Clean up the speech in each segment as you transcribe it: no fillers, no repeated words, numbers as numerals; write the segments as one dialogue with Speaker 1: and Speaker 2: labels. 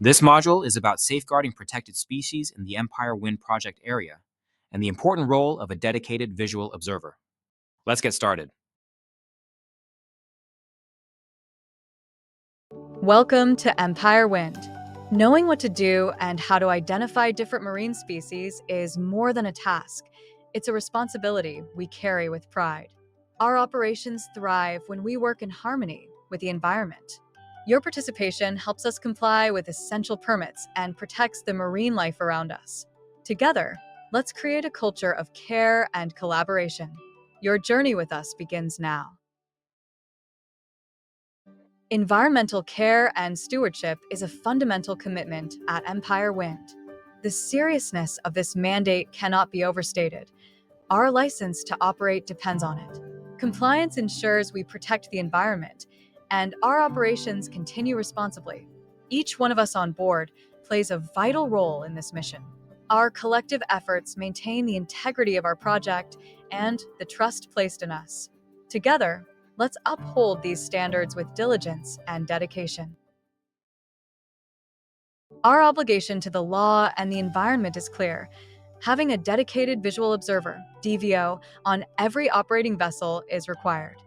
Speaker 1: This module is about safeguarding protected species in the Empire Wind Project area and the important role of a dedicated visual observer. Let's get started.
Speaker 2: Welcome to Empire Wind. Knowing what to do and how to identify different marine species is more than a task. It's a responsibility we carry with pride. Our operations thrive when we work in harmony with the environment. Your participation helps us comply with essential permits and protects the marine life around us. Together, let's create a culture of care and collaboration. Your journey with us begins now. Environmental care and stewardship is a fundamental commitment at Empire Wind. The seriousness of this mandate cannot be overstated. Our license to operate depends on it. Compliance ensures we protect the environment, and our operations continue responsibly. Each one of us on board plays a vital role in this mission. Our collective efforts maintain the integrity of our project and the trust placed in us. Together, let's uphold these standards with diligence and dedication. Our obligation to the law and the environment is clear. Having a dedicated visual observer, DVO, on every operating vessel is required.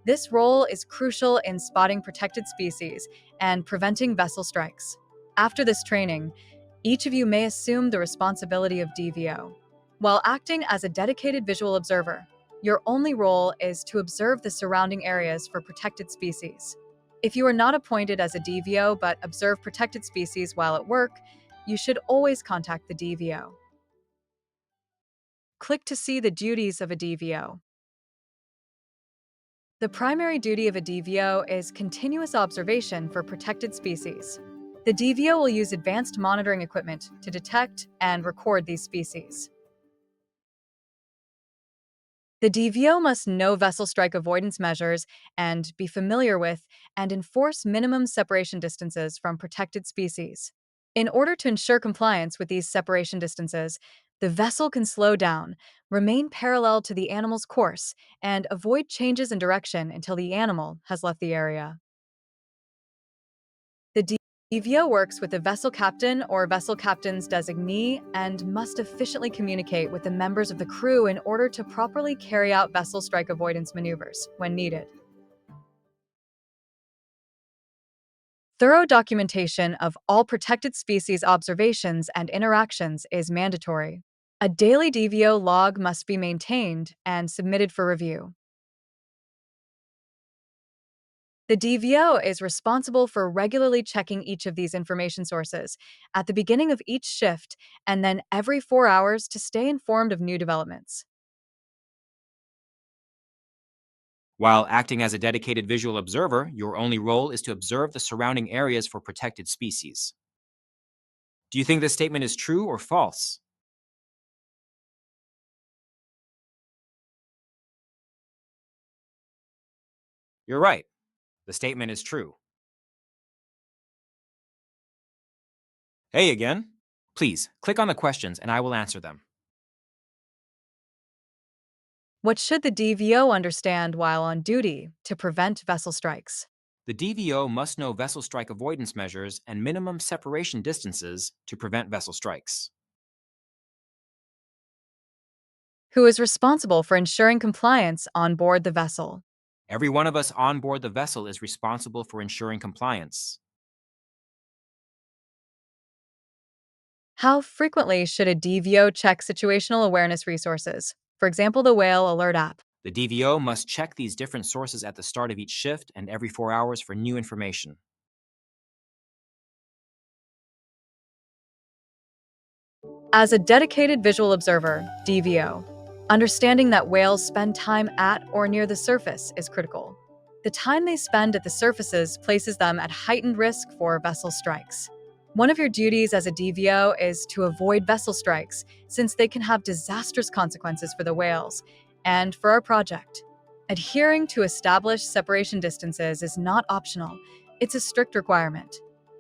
Speaker 2: This role is crucial in spotting protected species and preventing vessel strikes. After this training, each of you may assume the responsibility of DVO. While acting as a dedicated visual observer, your only role is to observe the surrounding areas for protected species. If you are not appointed as a DVO but observe protected species while at work, you should always contact the DVO. Click to see the duties of a DVO. The primary duty of a DVO is continuous observation for protected species. The DVO will use advanced monitoring equipment to detect and record these species. The DVO must know vessel strike avoidance measures and be familiar with and enforce minimum separation distances from protected species. In order to ensure compliance with these separation distances, the vessel can slow down, remain parallel to the animal's course, and avoid changes in direction until the animal has left the area. The DVO works with the vessel captain or vessel captain's designee and must efficiently communicate with the members of the crew in order to properly carry out vessel strike avoidance maneuvers when needed. Thorough documentation of all protected species observations and interactions is mandatory. A daily DVO log must be maintained and submitted for review. The DVO is responsible for regularly checking each of these information sources at the beginning of each shift and then every 4 hours to stay informed of new developments.
Speaker 1: While acting as a dedicated visual observer, your only role is to observe the surrounding areas for protected species. Do you think this statement is true or false? You're right. The statement is true. Hey again. Please click on the questions and I will answer them.
Speaker 2: What should the DVO understand while on duty to prevent vessel strikes?
Speaker 1: The DVO must know vessel strike avoidance measures and minimum separation distances to prevent vessel strikes.
Speaker 2: Who is responsible for ensuring compliance on board the vessel?
Speaker 1: Every one of us on board the vessel is responsible for ensuring compliance.
Speaker 2: How frequently should a DVO check situational awareness resources? For example, the Whale Alert app.
Speaker 1: The DVO must check these different sources at the start of each shift and every 4 hours for new information.
Speaker 2: As a dedicated visual observer, DVO, understanding that whales spend time at or near the surface is critical. The time they spend at the surfaces places them at heightened risk for vessel strikes. One of your duties as a DVO is to avoid vessel strikes, since they can have disastrous consequences for the whales and for our project. Adhering to established separation distances is not optional, it's a strict requirement.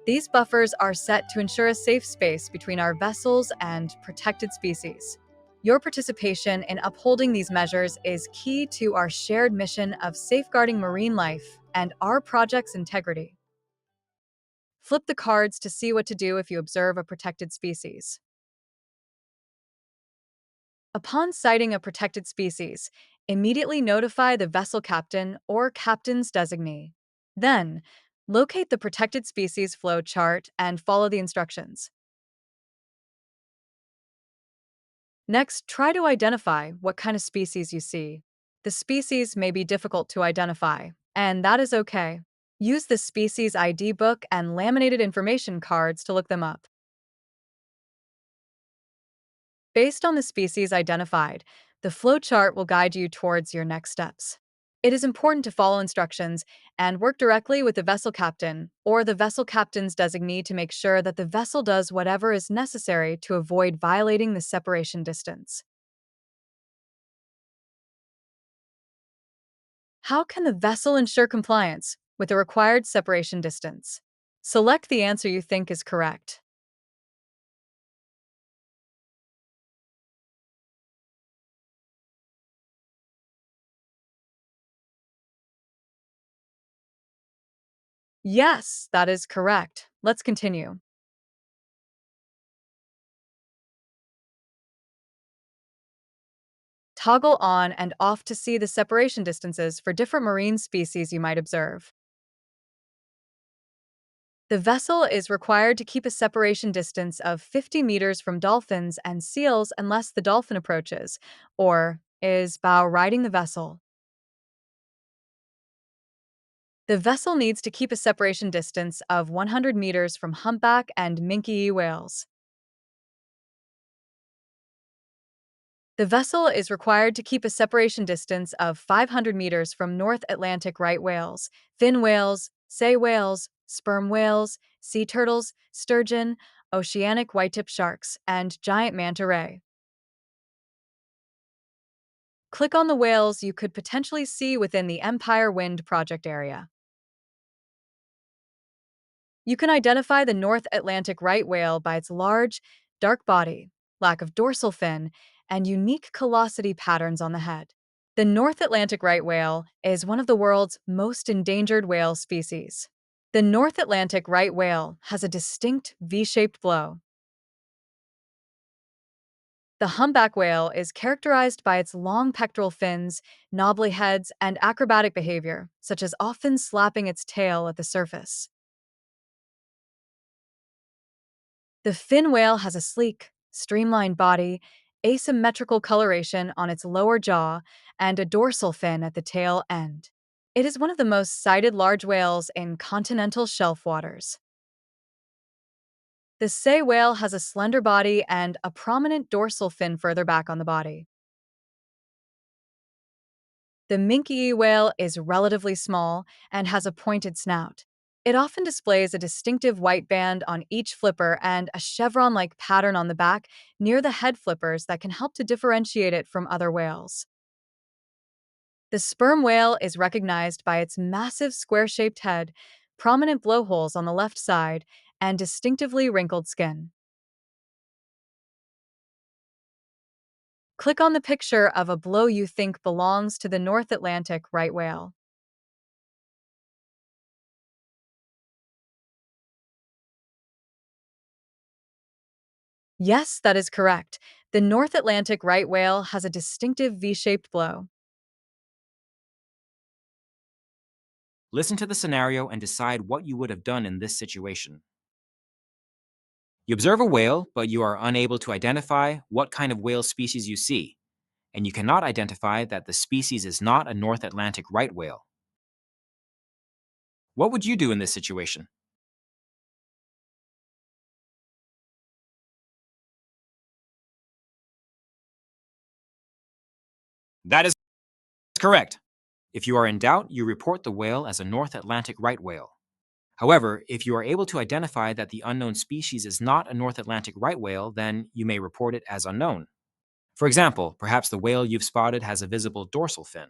Speaker 2: These buffers are set to ensure a safe space between our vessels and protected species. Your participation in upholding these measures is key to our shared mission of safeguarding marine life and our project's integrity. Flip the cards to see what to do if you observe a protected species. Upon sighting a protected species, immediately notify the vessel captain or captain's designee. Then, locate the protected species flow chart and follow the instructions. Next, try to identify what kind of species you see. The species may be difficult to identify, and that is okay. Use the species ID book and laminated information cards to look them up. Based on the species identified, the flowchart will guide you towards your next steps. It is important to follow instructions and work directly with the vessel captain or the vessel captain's designee to make sure that the vessel does whatever is necessary to avoid violating the separation distance. How can the vessel ensure compliance with the required separation distance? Select the answer you think is correct. Yes, that is correct. Let's continue. Toggle on and off to see the separation distances for different marine species you might observe. The vessel is required to keep a separation distance of 50 meters from dolphins and seals unless the dolphin approaches or is bow riding the vessel. The vessel needs to keep a separation distance of 100 meters from humpback and minke whales. The vessel is required to keep a separation distance of 500 meters from North Atlantic right whales, fin whales, sei whales, sperm whales, sea turtles, sturgeon, oceanic white-tip sharks, and giant manta ray. Click on the whales you could potentially see within the Empire Wind project area. You can identify the North Atlantic right whale by its large, dark body, lack of dorsal fin, and unique callosity patterns on the head. The North Atlantic right whale is one of the world's most endangered whale species. The North Atlantic right whale has a distinct V-shaped blow. The humpback whale is characterized by its long pectoral fins, knobbly heads, and acrobatic behavior, such as often slapping its tail at the surface. The fin whale has a sleek, streamlined body, asymmetrical coloration on its lower jaw, and a dorsal fin at the tail end. It is one of the most cited large whales in continental shelf waters. The sei whale has a slender body and a prominent dorsal fin further back on the body. The minke whale is relatively small and has a pointed snout. It often displays a distinctive white band on each flipper and a chevron-like pattern on the back near the head flippers that can help to differentiate it from other whales. The sperm whale is recognized by its massive square-shaped head, prominent blowholes on the left side, and distinctively wrinkled skin. Click on the picture of a blow you think belongs to the North Atlantic right whale. Yes, that is correct. The North Atlantic right whale has a distinctive V-shaped blow.
Speaker 1: Listen to the scenario and decide what you would have done in this situation. You observe a whale, but you are unable to identify what kind of whale species you see, and you cannot identify that the species is not a North Atlantic right whale. What would you do in this situation? That is correct. If you are in doubt, you report the whale as a North Atlantic right whale. However, if you are able to identify that the unknown species is not a North Atlantic right whale, then you may report it as unknown. For example, perhaps the whale you've spotted has a visible dorsal fin.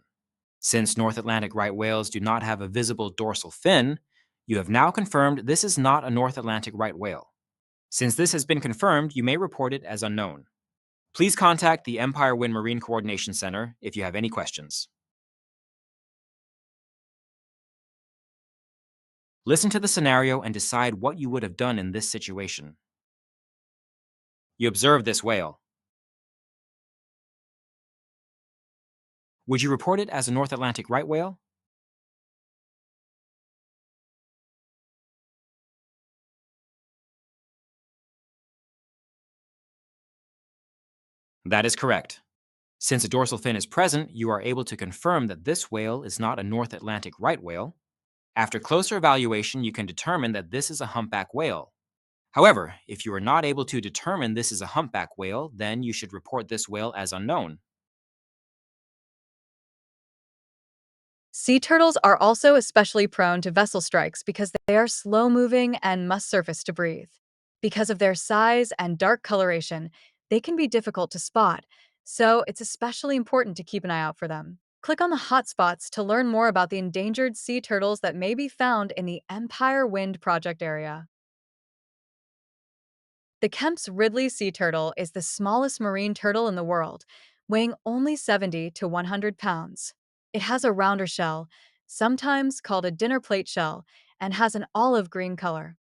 Speaker 1: Since North Atlantic right whales do not have a visible dorsal fin, you have now confirmed this is not a North Atlantic right whale. Since this has been confirmed, you may report it as unknown. Please contact the Empire Wind Marine Coordination Center if you have any questions. Listen to the scenario and decide what you would have done in this situation. You observe this whale. Would you report it as a North Atlantic right whale? That is correct. Since a dorsal fin is present, you are able to confirm that this whale is not a North Atlantic right whale. After closer evaluation, you can determine that this is a humpback whale. However, if you are not able to determine this is a humpback whale, then you should report this whale as unknown.
Speaker 2: Sea turtles are also especially prone to vessel strikes because they are slow moving and must surface to breathe. Because of their size and dark coloration, they can be difficult to spot, so it's especially important to keep an eye out for them. Click on the hotspots to learn more about the endangered sea turtles that may be found in the Empire Wind Project area. The Kemp's Ridley sea turtle is the smallest marine turtle in the world, weighing only 70 to 100 pounds. It has a rounder shell, sometimes called a dinner plate shell, and has an olive green color.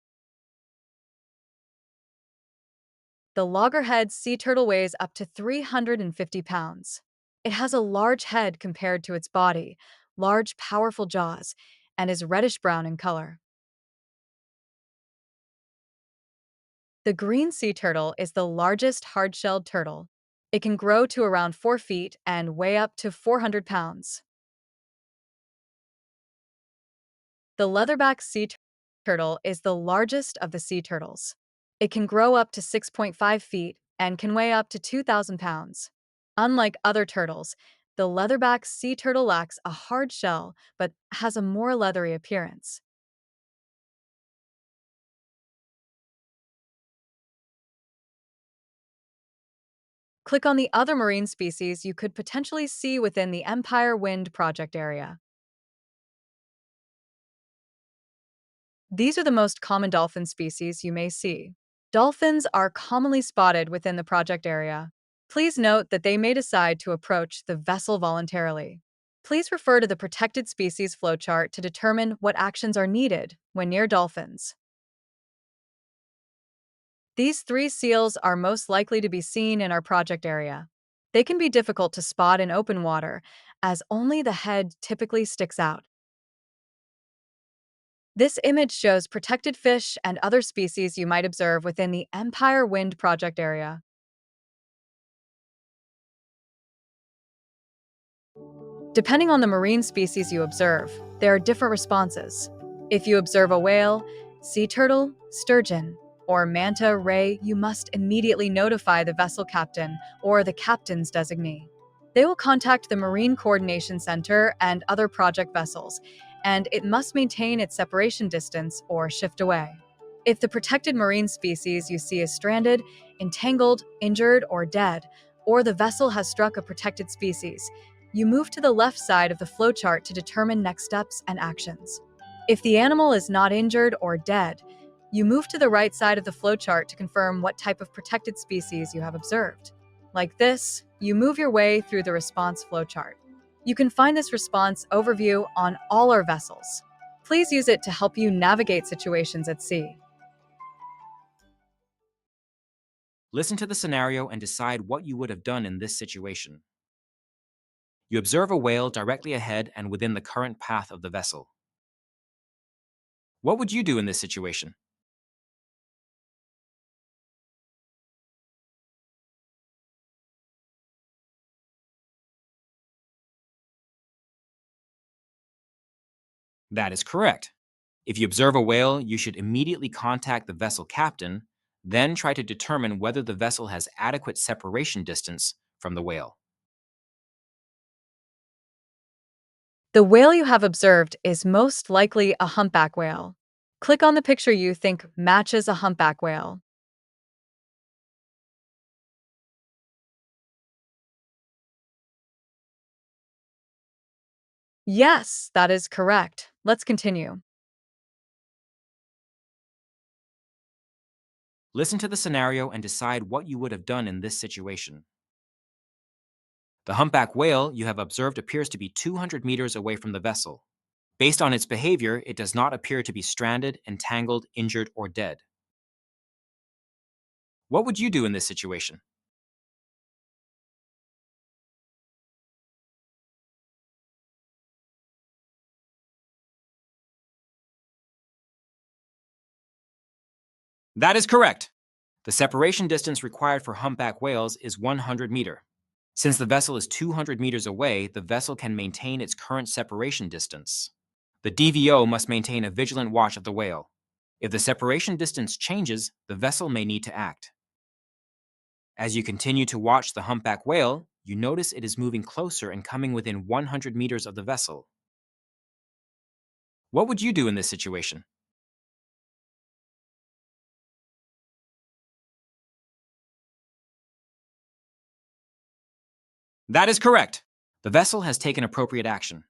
Speaker 2: The loggerhead sea turtle weighs up to 350 pounds. It has a large head compared to its body, large, powerful jaws, and is reddish brown in color. The green sea turtle is the largest hard-shelled turtle. It can grow to around 4 feet and weigh up to 400 pounds. The leatherback turtle is the largest of the sea turtles. It can grow up to 6.5 feet and can weigh up to 2,000 pounds. Unlike other turtles, the leatherback sea turtle lacks a hard shell but has a more leathery appearance. Click on the other marine species you could potentially see within the Empire Wind Project area. These are the most common dolphin species you may see. Dolphins are commonly spotted within the project area. Please note that they may decide to approach the vessel voluntarily. Please refer to the protected species flowchart to determine what actions are needed when near dolphins. These three seals are most likely to be seen in our project area. They can be difficult to spot in open water, as only the head typically sticks out. This image shows protected fish and other species you might observe within the Empire Wind Project area. Depending on the marine species you observe, there are different responses. If you observe a whale, sea turtle, sturgeon, or manta ray, you must immediately notify the vessel captain or the captain's designee. They will contact the Marine Coordination Center and other project vessels, and it must maintain its separation distance or shift away. If the protected marine species you see is stranded, entangled, injured, or dead, or the vessel has struck a protected species, you move to the left side of the flowchart to determine next steps and actions. If the animal is not injured or dead, you move to the right side of the flowchart to confirm what type of protected species you have observed. Like this, you move your way through the response flowchart. You can find this response overview on all our vessels. Please use it to help you navigate situations at sea.
Speaker 1: Listen to the scenario and decide what you would have done in this situation. You observe a whale directly ahead and within the current path of the vessel. What would you do in this situation? That is correct. If you observe a whale, you should immediately contact the vessel captain, then try to determine whether the vessel has adequate separation distance from the whale.
Speaker 2: The whale you have observed is most likely a humpback whale. Click on the picture you think matches a humpback whale. Yes, that is correct. Let's continue.
Speaker 1: Listen to the scenario and decide what you would have done in this situation. The humpback whale you have observed appears to be 200 meters away from the vessel. Based on its behavior, it does not appear to be stranded, entangled, injured, or dead. What would you do in this situation? That is correct. The separation distance required for humpback whales is 100 meter. Since the vessel is 200 meters away, the vessel can maintain its current separation distance. The DVO must maintain a vigilant watch of the whale. If the separation distance changes, the vessel may need to act. As you continue to watch the humpback whale, you notice it is moving closer and coming within 100 meters of the vessel. What would you do in this situation? That is correct. The vessel has taken appropriate action.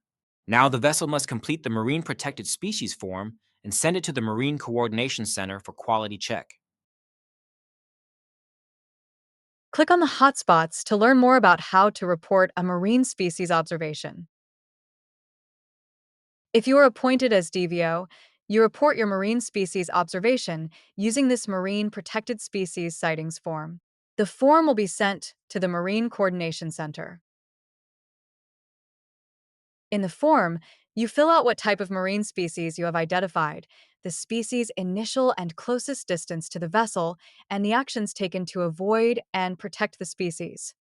Speaker 1: Now the vessel must complete the Marine Protected Species form and send it to the Marine Coordination Center for quality check.
Speaker 2: Click on the hotspots to learn more about how to report a marine species observation. If you are appointed as DVO, you report your marine species observation using this Marine Protected Species Sightings form. The form will be sent to the Marine Coordination Center. In the form, you fill out what type of marine species you have identified, the species' initial and closest distance to the vessel, and the actions taken to avoid and protect the species.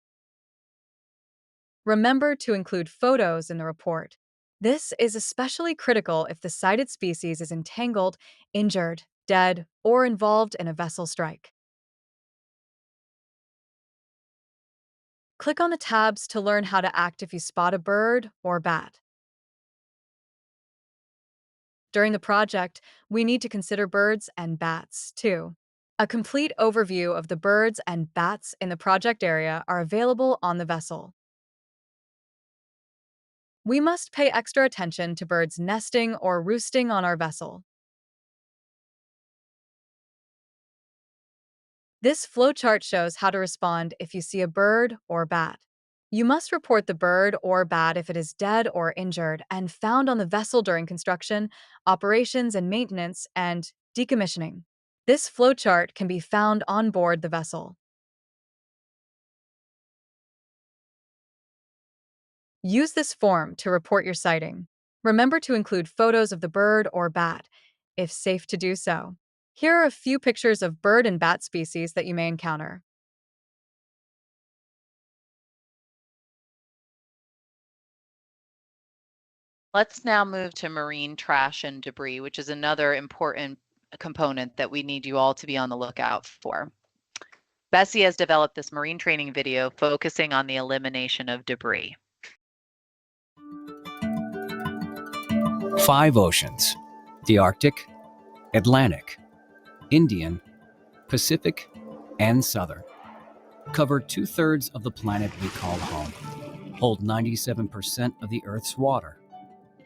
Speaker 2: Remember to include photos in the report. This is especially critical if the sighted species is entangled, injured, dead, or involved in a vessel strike. Click on the tabs to learn how to act if you spot a bird or bat. During the project, we need to consider birds and bats, too. A complete overview of the birds and bats in the project area are available on the vessel. We must pay extra attention to birds nesting or roosting on our vessel. This flowchart shows how to respond if you see a bird or bat. You must report the bird or bat if it is dead or injured and found on the vessel during construction, operations and maintenance, and decommissioning. This flowchart can be found on board the vessel. Use this form to report your sighting. Remember to include photos of the bird or bat, if safe to do so. Here are a few pictures of bird and bat species that you may encounter.
Speaker 3: Let's now move to marine trash and debris, which is another important component that we need you all to be on the lookout for. Bessie has developed this marine training video focusing on the elimination of debris.
Speaker 4: 5 oceans: the Arctic, Atlantic, Indian, Pacific, and Southern, cover 2/3 of the planet we call home, hold 97% of the Earth's water,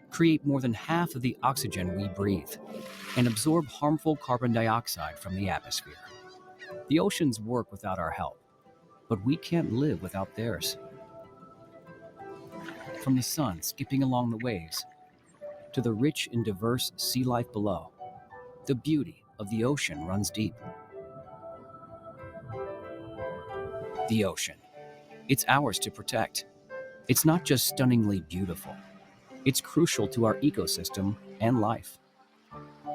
Speaker 4: create more than half of the oxygen we breathe, and absorb harmful carbon dioxide from the atmosphere. The oceans work without our help, but we can't live without theirs. From the sun skipping along the waves, to the rich and diverse sea life below, the beauty of the ocean runs deep. The ocean. It's ours to protect. It's not just stunningly beautiful. It's crucial to our ecosystem and life.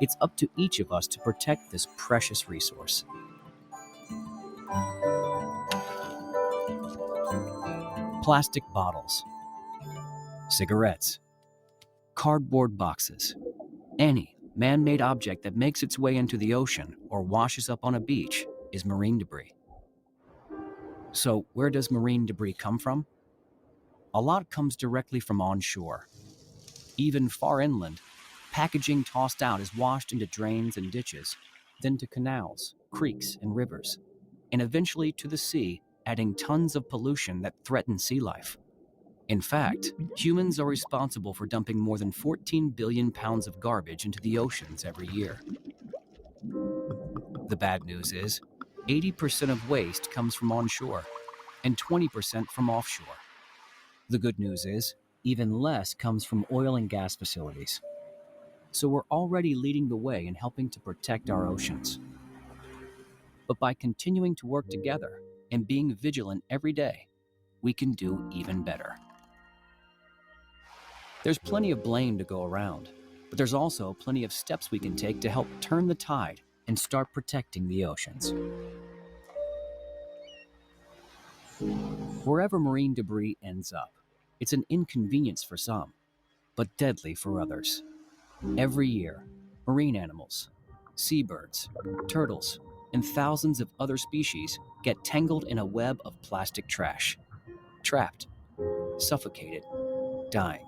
Speaker 4: It's up to each of us to protect this precious resource. Plastic bottles, cigarettes, cardboard boxes, any man-made object that makes its way into the ocean or washes up on a beach is marine debris. So where does marine debris come from? A lot comes directly from onshore. Even far inland, packaging tossed out is washed into drains and ditches, then to canals, creeks, and rivers, and eventually to the sea, adding tons of pollution that threaten sea life. In fact, humans are responsible for dumping more than 14 billion pounds of garbage into the oceans every year. The bad news is, 80% of waste comes from onshore and 20% from offshore. The good news is, even less comes from oil and gas facilities. so we're already leading the way in helping to protect our oceans. But by continuing to work together and being vigilant every day, we can do even better. There's plenty of blame to go around, but there's also plenty of steps we can take to help turn the tide and start protecting the oceans. Wherever marine debris ends up, it's an inconvenience for some, but deadly for others. Every year, marine animals, seabirds, turtles, and thousands of other species get tangled in a web of plastic trash, trapped, suffocated, dying.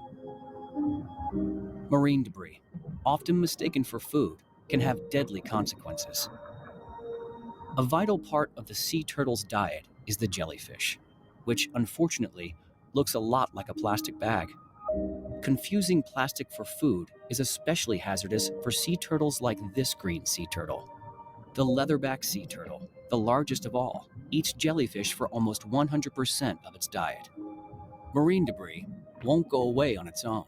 Speaker 4: Marine debris, often mistaken for food, can have deadly consequences. A vital part of the sea turtle's diet is the jellyfish, which unfortunately looks a lot like a plastic bag. Confusing plastic for food is especially hazardous for sea turtles like this green sea turtle. The leatherback sea turtle, the largest of all, eats jellyfish for almost 100% of its diet. Marine debris won't go away on its own.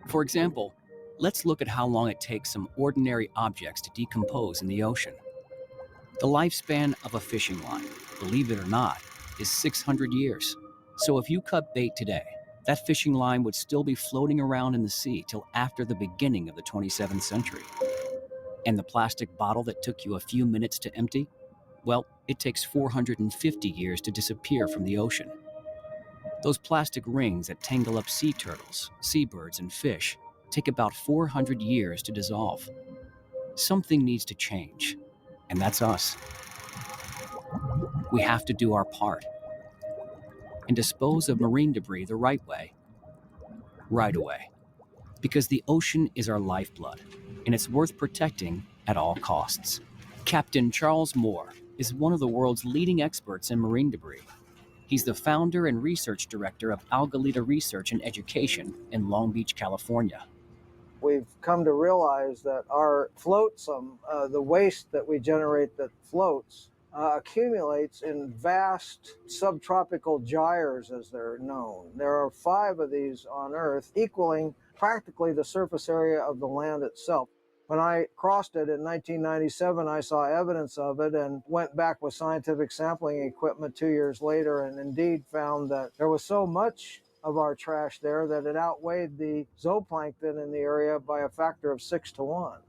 Speaker 4: For example, let's look at how long it takes some ordinary objects to decompose in the ocean. The lifespan of a fishing line, believe it or not, is 600 years. So if you cut bait today, that fishing line would still be floating around in the sea till after the beginning of the 27th century. And the plastic bottle that took you a few minutes to empty? Well, it takes 450 years to disappear from the ocean. Those plastic rings that tangle up sea turtles, seabirds, and fish take about 400 years to dissolve. Something needs to change, and that's us. We have to do our part and dispose of marine debris the right way, right away. Because the ocean is our lifeblood, and it's worth protecting at all costs. Captain Charles Moore is one of the world's leading experts in marine debris. He's the founder and research director of Algalita Research and Education in Long Beach, California.
Speaker 5: We've come to realize that our flotsam, the waste that we generate that floats, accumulates in vast subtropical gyres, as they're known. There are 5 of these on Earth, equaling practically the surface area of the land itself. When I crossed it in 1997, I saw evidence of it and went back with scientific sampling equipment 2 years later, and indeed found that there was so much of our trash there that it outweighed the zooplankton in the area by a factor of 6 to 1.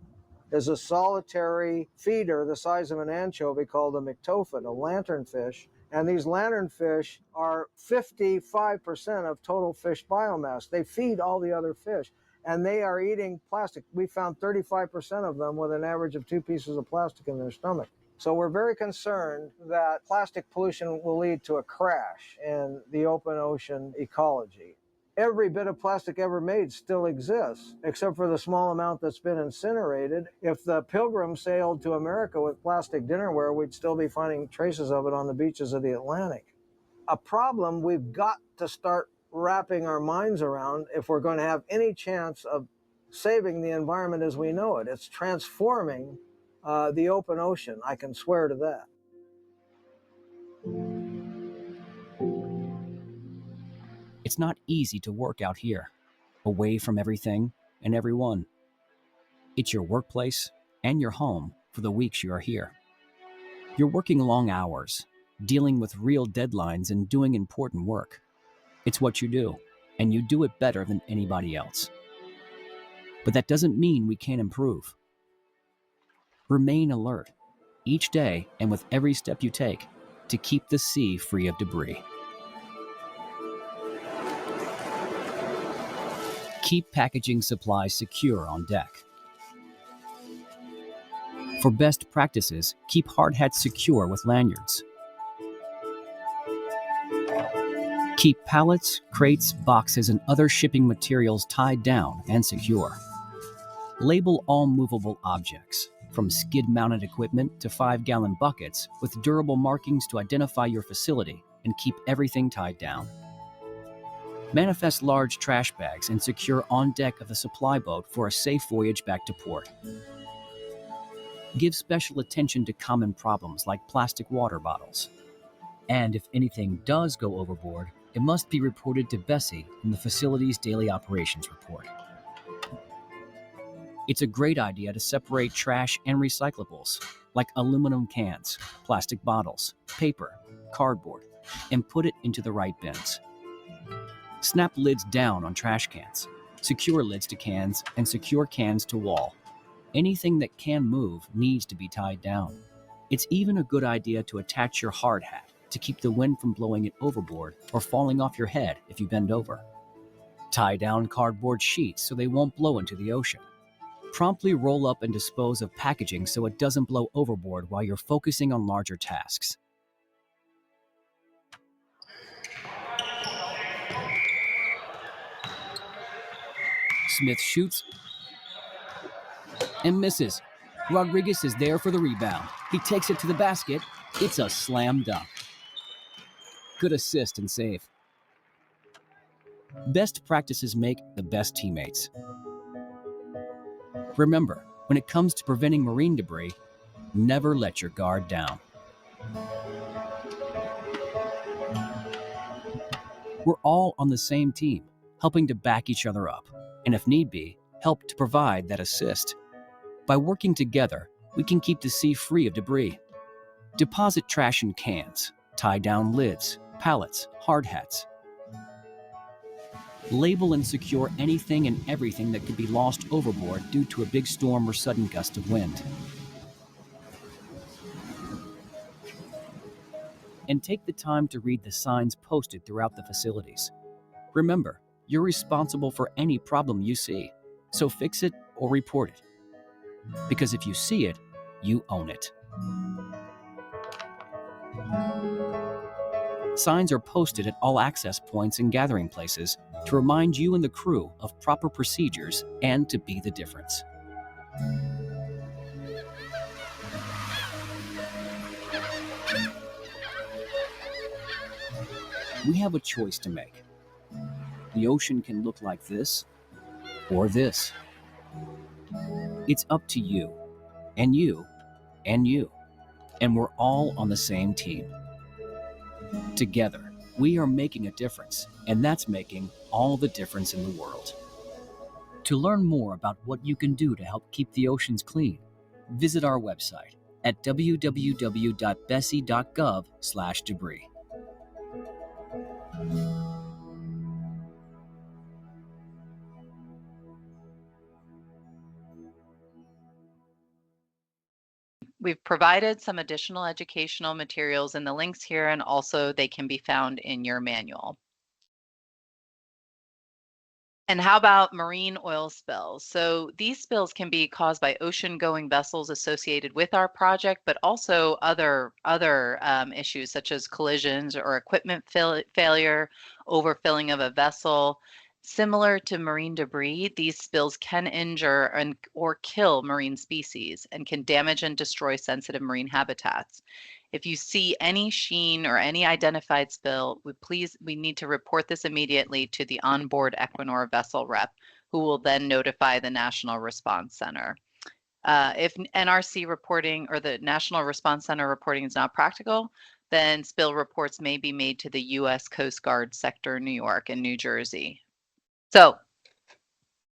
Speaker 5: There's a solitary feeder the size of an anchovy called a myctophid, a lanternfish, and these lanternfish are 55% of total fish biomass. They feed all the other fish, and they are eating plastic. We found 35% of them with an average of 2 pieces of plastic in their stomach. So we're very concerned that plastic pollution will lead to a crash in the open ocean ecology. Every bit of plastic ever made still exists, except for the small amount that's been incinerated. If the Pilgrim sailed to America with plastic dinnerware, we'd still be finding traces of it on the beaches of the Atlantic. A problem we've got to start wrapping our minds around if we're going to have any chance of saving the environment as we know it. It's transforming the open ocean, I can swear to that.
Speaker 4: It's not easy to work out here, away from everything and everyone. It's your workplace and your home for the weeks you are here. You're working long hours, dealing with real deadlines and doing important work. It's what you do, and you do it better than anybody else. But that doesn't mean we can't improve. Remain alert, each day and with every step you take, to keep the sea free of debris. Keep packaging supplies secure on deck. For best practices, keep hard hats secure with lanyards. Keep pallets, crates, boxes, and other shipping materials tied down and secure. Label all movable objects, from skid-mounted equipment to 5-gallon buckets, with durable markings to identify your facility and keep everything tied down. Manifest large trash bags and secure on deck of the supply boat for a safe voyage back to port. Give special attention to common problems like plastic water bottles. And if anything does go overboard, it must be reported to Bessie in the facility's daily operations report. It's a great idea to separate trash and recyclables, like aluminum cans, plastic bottles, paper, cardboard, and put it into the right bins. Snap lids down on trash cans, secure lids to cans, and secure cans to wall. Anything that can move needs to be tied down. It's even a good idea to attach your hard hat to keep the wind from blowing it overboard or falling off your head if you bend over. Tie down cardboard sheets so they won't blow into the ocean. Promptly roll up and dispose of packaging so it doesn't blow overboard while you're focusing on larger tasks. Smith shoots and misses. Rodriguez is there for the rebound. He takes it to the basket. It's a slam dunk. Good assist and save. Best practices make the best teammates. Remember, when it comes to preventing marine debris, never let your guard down. We're all on the same team, helping to back each other up, and if need be, help to provide that assist. By working together, we can keep the sea free of debris. Deposit trash in cans, tie down lids, pallets, hard hats. Label and secure anything and everything that could be lost overboard due to a big storm or sudden gust of wind. And take the time to read the signs posted throughout the facilities. Remember, you're responsible for any problem you see, so fix it or report it. Because if you see it, you own it. Signs are posted at all access points and gathering places to remind you and the crew of proper procedures and to be the difference. We have a choice to make. The ocean can look like this or this. It's up to you, and you, and you, and we're all on the same team. Together, we are making a difference, and that's making all the difference in the world. To learn more about what you can do to help keep the oceans clean, visit our website at www.bessie.gov/debris.
Speaker 3: We've provided some additional educational materials in the links here, and also they can be found in your manual. And how about marine oil spills? So these spills can be caused by ocean-going vessels associated with our project, but also other issues such as collisions or equipment failure, overfilling of a vessel. Similar to marine debris, these spills can injure or kill marine species and can damage and destroy sensitive marine habitats. If you see any sheen or any identified spill, we need to report this immediately to the onboard Equinor vessel rep, who will then notify the National Response Center. If NRC reporting or the National Response Center reporting is not practical, then spill reports may be made to the U.S. Coast Guard Sector New York and New Jersey. So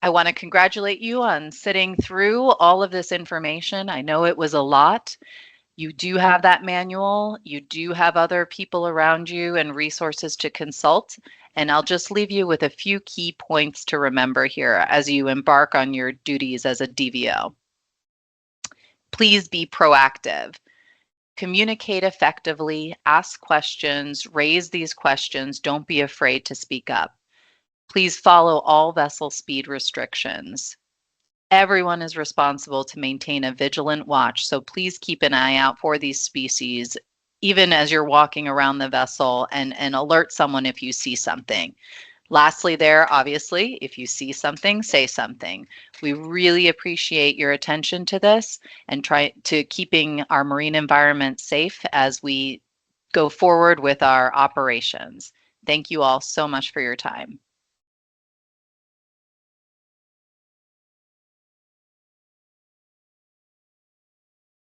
Speaker 3: I want to congratulate you on sitting through all of this information. I know it was a lot. You do have that manual. You do have other people around you and resources to consult. And I'll just leave you with a few key points to remember here as you embark on your duties as a DVO. Please be proactive. Communicate effectively, ask questions, raise these questions. Don't be afraid to speak up. Please follow all vessel speed restrictions. Everyone is responsible to maintain a vigilant watch, so please keep an eye out for these species, even as you're walking around the vessel, and alert someone if you see something. Lastly there, obviously, if you see something, say something. We really appreciate your attention to this and try to keeping our marine environment safe as we go forward with our operations. Thank you all so much for your time.